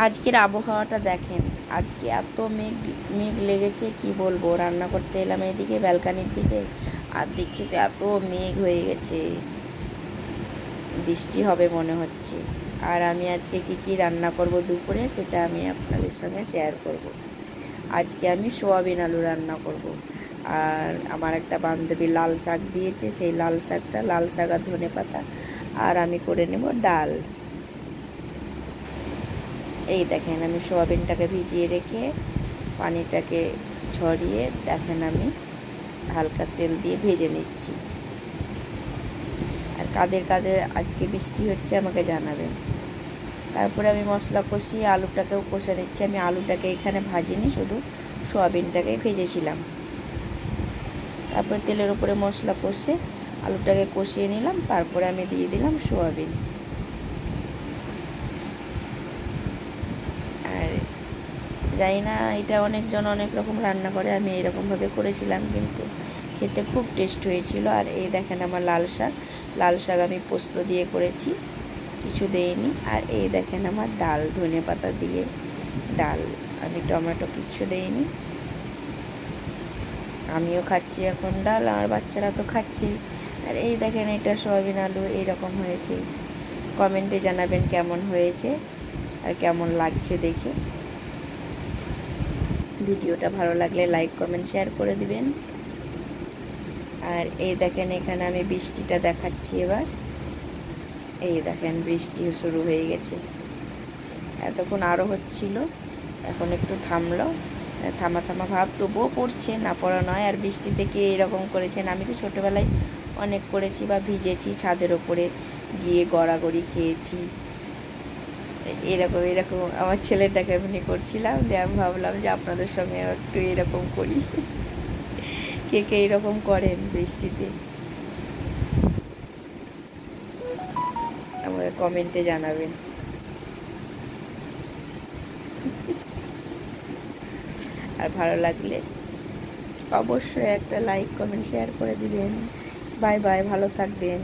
আজকের আবহাওয়াটা দেখেন, আজকে এত মেঘ মেঘ লেগেছে কি বলবো। রান্না করতে এলাম এইদিকে ব্যালকানির দিকে, আর দেখছি তো এত মেঘ হয়ে গেছে, বৃষ্টি হবে মনে হচ্ছে। আর আমি আজকে কি কি রান্না করব দুপুরে সেটা আমি আপনাদের সঙ্গে শেয়ার করব। আজকে আমি সোয়াবিন আলু রান্না করব। আর আমার একটা বান্ধবী লাল শাক দিয়েছে, সেই লাল শাকটা, লাল শাক আর ধনে পাতা, আর আমি করে নেব ডাল। এই দেখেন আমি সোয়াবিনটাকে ভিজিয়ে রেখে পানিটাকে ঝরিয়ে দেখেন আমি হালকা তেল দিয়ে ভেজে নিচ্ছি। আর কাদের কাদের আজকে বৃষ্টি হচ্ছে আমাকে জানাবেন। তারপরে আমি মশলা কষিয়ে আলুটাকেও কষে নিচ্ছি। আমি আলুটাকে এখানে ভাজিনি, শুধু সোয়াবিনটাকে ভেজেছিলাম। তারপরে তেলের উপরে মশলা কষে আলুটাকে কষিয়ে নিলাম, তারপরে আমি দিয়ে দিলাম সোয়াবিন। আর জানি না, এটা অনেকজন অনেক রকম রান্না করে, আমি এরকমভাবে করেছিলাম, কিন্তু খেতে খুব টেস্ট হয়েছিল। আর এই দেখেন আমার লাল শাক, লাল শাক আমি পোস্ত দিয়ে করেছি, কিছু দেইনি। আর এই দেখেন আমার ডাল, ধনে পাতা দিয়ে ডাল, আমি টমেটো কিচ্ছু দেইনি। আমিও খাচ্ছি এখন ডাল, আমার বাচ্চারা তো খাচ্ছেই। আর এই দেখেন এটা সয়াবিন আলু এইরকম হয়েছে। কমেন্টে জানাবেন কেমন হয়েছে আর কেমন লাগছে দেখে। ভিডিওটা ভালো লাগলে লাইক কমেন্ট শেয়ার করে দিবেন। আর এই দেখেন এখানে আমি বৃষ্টিটা দেখাচ্ছি এবার। এই দেখেন বৃষ্টিও শুরু হয়ে গেছে, এতক্ষণ আরও হচ্ছিল, এখন একটু থামলো, থামা থামা ভাব, তবুও পড়ছে, না পড়া নয়। আর বৃষ্টি থেকে এরকম করেছেন, আমি তো ছোটোবেলায় অনেক করেছি বা ভিজেছি, ছাদের ওপরে গিয়ে গড়াগড়ি খেয়েছি। এরকম এরকম আমার ছেলেটাকে এমনি করছিলাম, দিয়ে আমি ভাবলাম যে আপনাদের সঙ্গে একটু এরকম করি। কে কে এরকম করেন বৃষ্টিতে আমাকে কমেন্টে জানাবেন। আর ভালো লাগলে অবশ্যই একটা লাইক কমেন্ট শেয়ার করে দিবেন। বাই বাই, ভালো থাকবেন।